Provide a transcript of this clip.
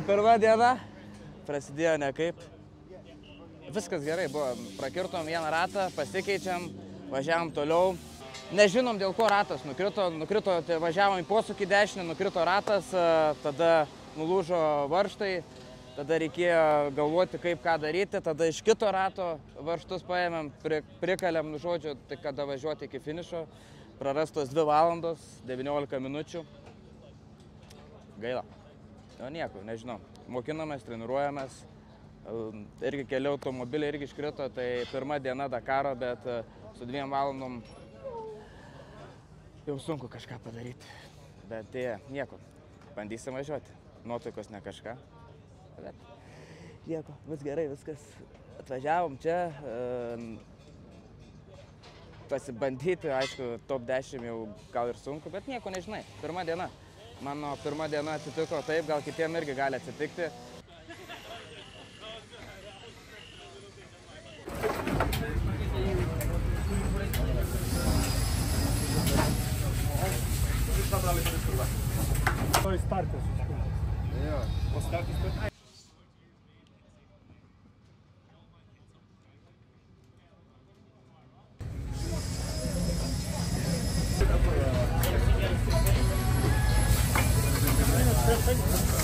Pirma diena prasidėjo nekaip. Viskas gerai buvo. Prakirtom vieną ratą, pasikeičiam, važiavom toliau. Nežinom, dėl ko ratas nukrito, tai važiavom į posūkį dešinę, nukrito ratas, tada nulūžo varžtai, tada reikėjo galvoti, kaip ką daryti, tada iš kito rato varžtus paėmėm, prikalėm, žodžiu, tai kada važiuoti iki finišo. Prarastos 2 valandos, 19 minučių. Gaila. Jo nieko, nežinau. Mokinomės, treniruojamės. Irgi keli automobiliai irgi iškrito, tai pirma diena Dakaro, bet su 2 valandom jau sunku kažką padaryti. Bet tai nieko, bandysim važiuoti. Nuotaikos ne kažką. Bet nieko, bus gerai, viskas. Atvažiavom čia. Pasibandyti, aišku, top 10 jau gal ir sunku, bet nieko nežinai. Pirma diena. Mano pirma diena atsitiko taip, gal kitiem irgi gali atsitikti. To jest starter. Jo. Po starter. Perfect.